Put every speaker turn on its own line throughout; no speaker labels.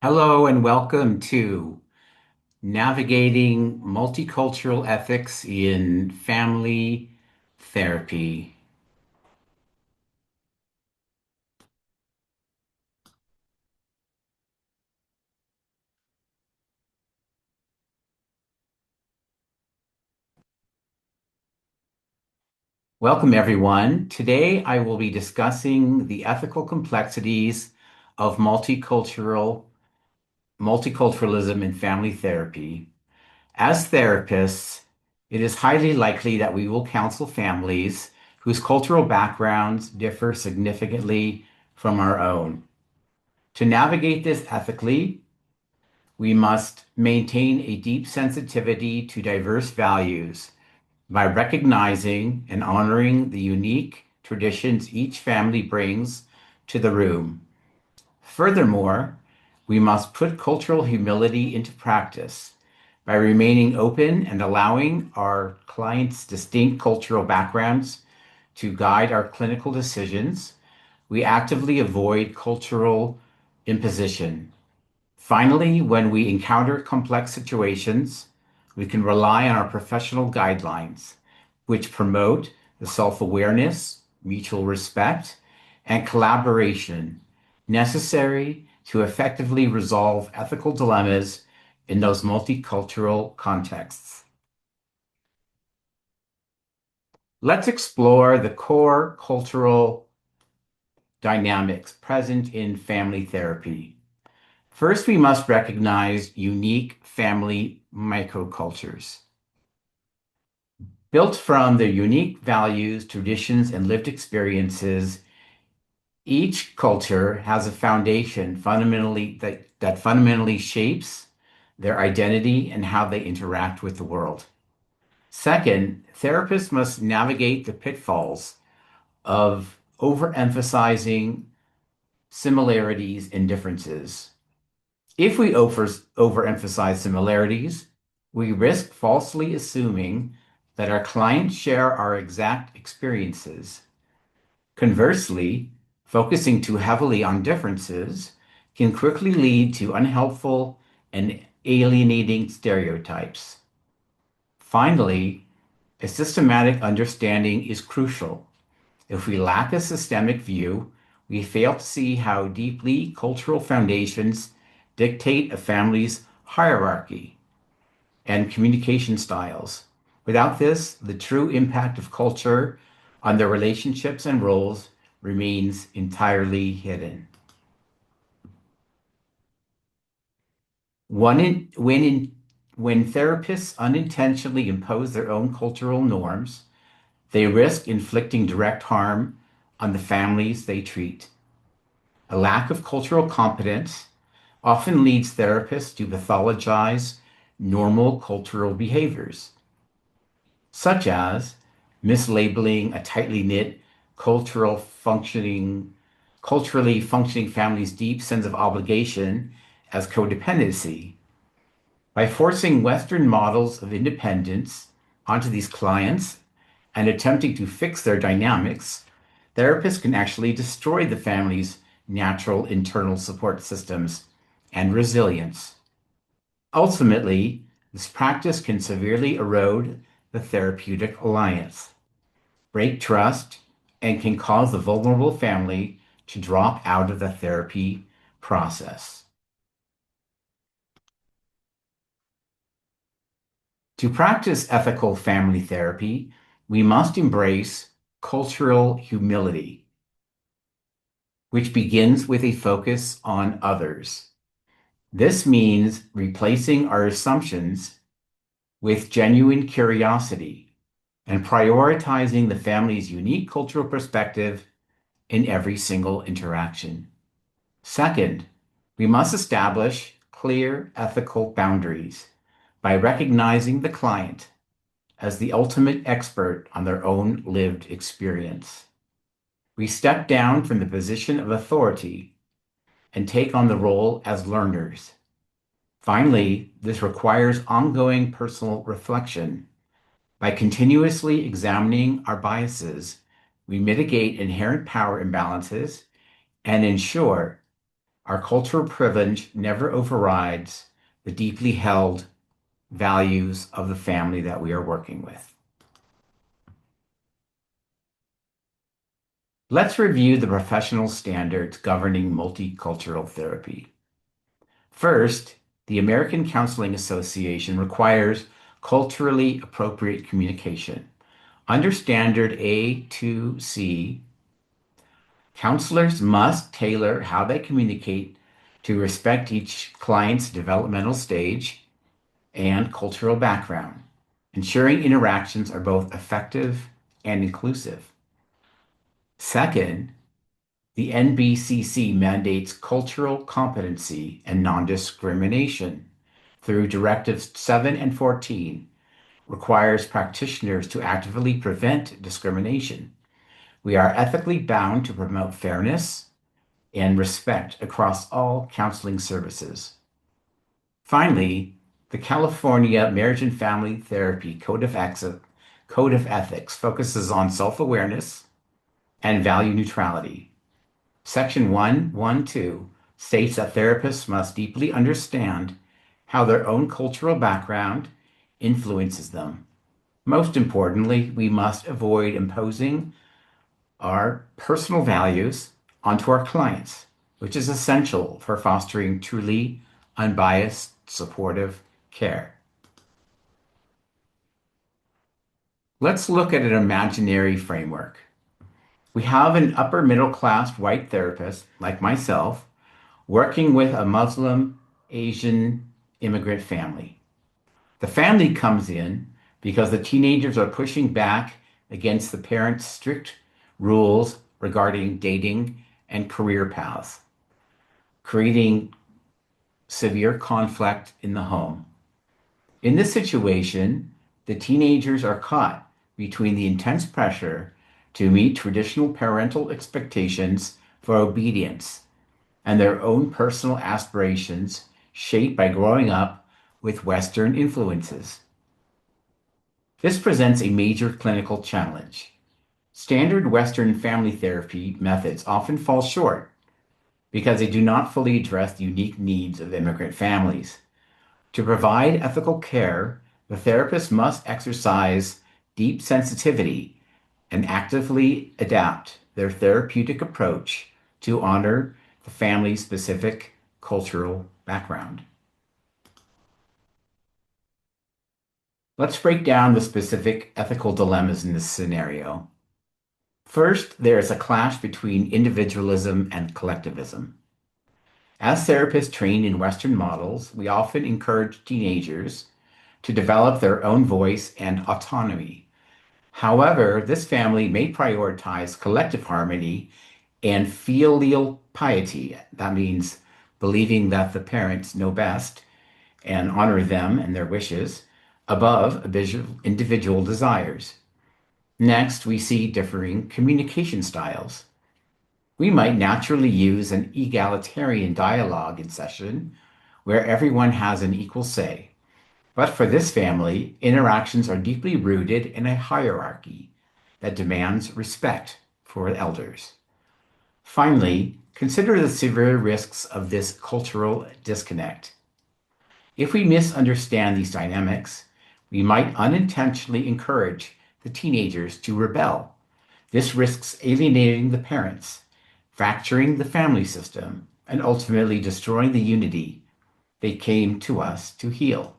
Hello and welcome to Navigating Multicultural Ethics in Family Therapy. Welcome, everyone. Today I will be discussing the ethical complexities of multiculturalism in family therapy. As therapists, it is highly likely that we will counsel families whose cultural backgrounds differ significantly from our own. To navigate this ethically, we must maintain a deep sensitivity to diverse values by recognizing and honoring the unique traditions each family brings to the room. Furthermore, we must put cultural humility into practice by remaining open and allowing our clients' distinct cultural backgrounds to guide our clinical decisions. We actively avoid cultural imposition. Finally, when we encounter complex situations, we can rely on our professional guidelines, which promote the self-awareness, mutual respect, and collaboration necessary to effectively resolve ethical dilemmas in those multicultural contexts. Let's explore the core cultural dynamics present in family therapy. First, we must recognize unique family microcultures. Built from their unique values, traditions, and lived experiences, each culture has a foundation that fundamentally shapes their identity and how they interact with the world. Second, therapists must navigate the pitfalls of overemphasizing similarities and differences. If we overemphasize similarities, we risk falsely assuming that our clients share our exact experiences. Conversely, focusing too heavily on differences can quickly lead to unhelpful and alienating stereotypes. Finally, a systematic understanding is crucial. If we lack a systemic view, we fail to see how deeply cultural foundations dictate a family's hierarchy and communication styles. Without this, the true impact of culture on their relationships and roles remains entirely hidden. One in, when, in, when therapists unintentionally impose their own cultural norms, they risk inflicting direct harm on the families they treat. A lack of cultural competence often leads therapists to pathologize normal cultural behaviors, such as mislabeling a tightly knit, culturally functioning family's deep sense of obligation as codependency. By forcing Western models of independence onto these clients and attempting to fix their dynamics, therapists can actually destroy the family's natural internal support systems and resilience. Ultimately, this practice can severely erode the therapeutic alliance, break trust, and can cause the vulnerable family to drop out of the therapy process. To practice ethical family therapy, we must embrace cultural humility, which begins with a focus on others. This means replacing our assumptions with genuine curiosity and prioritizing the family's unique cultural perspective in every single interaction. Second, we must establish clear ethical boundaries by recognizing the client as the ultimate expert on their own lived experience. We step down from the position of authority and take on the role as learners. Finally, this requires ongoing personal reflection. By continuously examining our biases, we mitigate inherent power imbalances and ensure Our cultural privilege never overrides the deeply held values of the family that we are working with. Let's review the professional standards governing multicultural therapy. First, the American Counseling Association requires culturally appropriate communication. Under Standard A2C, counselors must tailor how they communicate to respect each client's developmental stage and cultural background, ensuring interactions are both effective and inclusive. Second, the NBCC mandates cultural competency and non-discrimination through Directives 7 and 14, requires practitioners to actively prevent discrimination. We are ethically bound to promote fairness and respect across all counseling services. Finally, the California Marriage and Family Therapy Code of Ethics focuses on self-awareness and value neutrality. Section 112 states that therapists must deeply understand how their own cultural background influences them. Most importantly, we must avoid imposing our personal values onto our clients, which is essential for fostering truly unbiased, supportive care. Let's look at an imaginary framework. We have an upper middle class white therapist, like myself, working with a Muslim Asian immigrant family. The family comes in because the teenagers are pushing back against the parents' strict rules regarding dating and career paths, creating severe conflict in the home. In this situation, the teenagers are caught between the intense pressure to meet traditional parental expectations for obedience and their own personal aspirations shaped by growing up with Western influences. This presents a major clinical challenge. Standard Western family therapy methods often fall short because they do not fully address the unique needs of immigrant families. To provide ethical care, the therapist must exercise deep sensitivity and actively adapt their therapeutic approach to honor the family's specific cultural background. Let's break down the specific ethical dilemmas in this scenario. First, there is a clash between individualism and collectivism. As therapists trained in Western models, we often encourage teenagers to develop their own voice and autonomy. However, this family may prioritize collective harmony and filial piety. That means believing that the parents know best and honor them and their wishes above individual desires. Next, we see differing communication styles. We might naturally use an egalitarian dialogue in session where everyone has an equal say. But for this family, interactions are deeply rooted in a hierarchy that demands respect for elders. Finally, consider the severe risks of this cultural disconnect. If we misunderstand these dynamics, we might unintentionally encourage the teenagers to rebel. This risks alienating the parents, fracturing the family system, and ultimately destroying the unity they came to us to heal.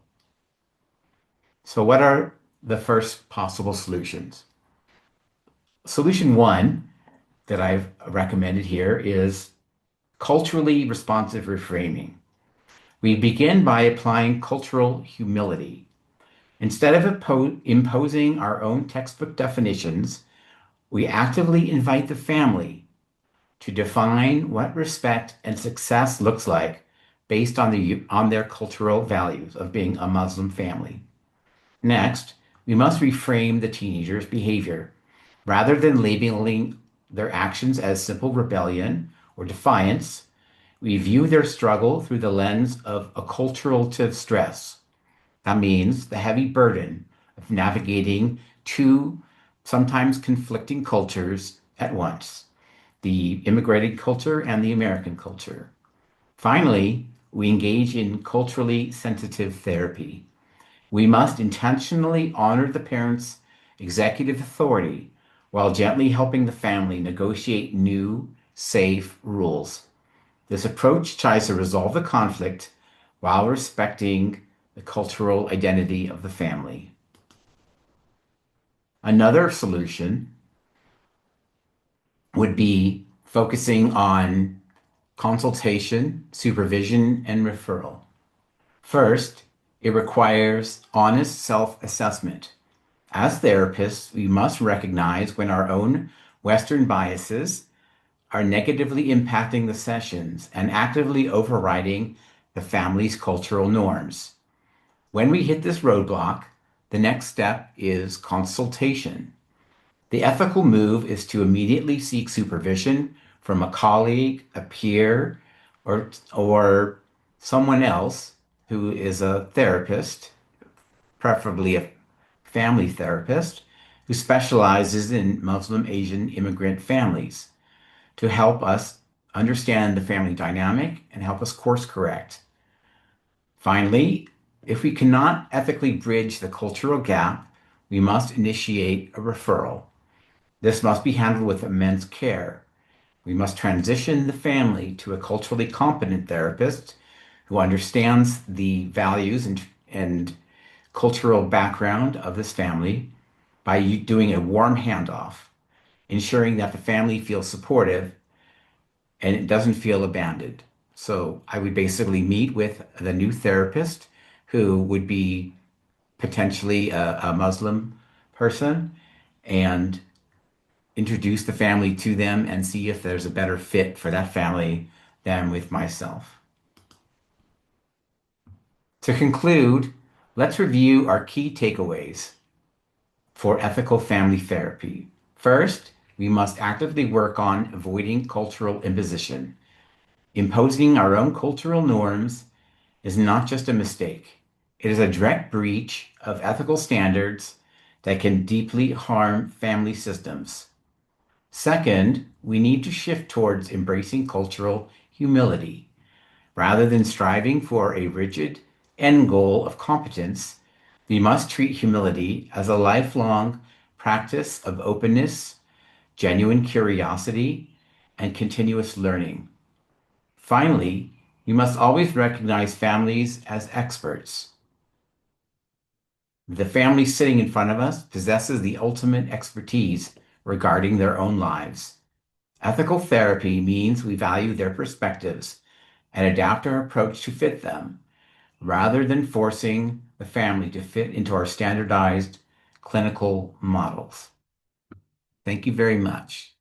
So, what are the first possible solutions? Solution one that I've recommended here is culturally responsive reframing. We begin by applying cultural humility. Instead of imposing our own textbook definitions, we actively invite the family to define what respect and success looks like based on their cultural values of being a Muslim family. Next, we must reframe the teenager's behavior. Rather than labeling their actions as simple rebellion or defiance, we view their struggle through the lens of acculturative stress. That means the heavy burden of navigating two sometimes conflicting cultures at once, the immigrated culture and the American culture. Finally, we engage in culturally sensitive therapy. We must intentionally honor the parent's executive authority while gently helping the family negotiate new, safe rules. This approach tries to resolve the conflict while respecting the cultural identity of the family. Another solution would be focusing on consultation, supervision, and referral. First, it requires honest self assessment. As therapists, we must recognize when our own Western biases are negatively impacting the sessions and actively overriding the family's cultural norms. When we hit this roadblock, the next step is consultation. The ethical move is to immediately seek supervision from a colleague, a peer, or someone else who is a therapist, preferably a family therapist, who specializes in Muslim Asian immigrant families to help us understand the family dynamic and help us course correct. Finally, if we cannot ethically bridge the cultural gap, we must initiate a referral. This must be handled with immense care. We must transition the family to a culturally competent therapist who understands the values and cultural background of this family by doing a warm handoff, ensuring that the family feels supportive and it doesn't feel abandoned. So I would basically meet with the new therapist who would be potentially a Muslim person and introduce the family to them and see if there's a better fit for that family than with myself. To conclude, let's review our key takeaways for ethical family therapy. First, we must actively work on avoiding cultural imposition. Imposing our own cultural norms is not just a mistake, it is a direct breach of ethical standards that can deeply harm family systems. Second, we need to shift towards embracing cultural humility. Rather than striving for a rigid end goal of competence, we must treat humility as a lifelong practice of openness, genuine curiosity, and continuous learning. Finally, we must always recognize families as experts. The family sitting in front of us possesses the ultimate expertise regarding their own lives. Ethical therapy means we value their perspectives and adapt our approach to fit them, rather than forcing the family to fit into our standardized clinical models. Thank you very much.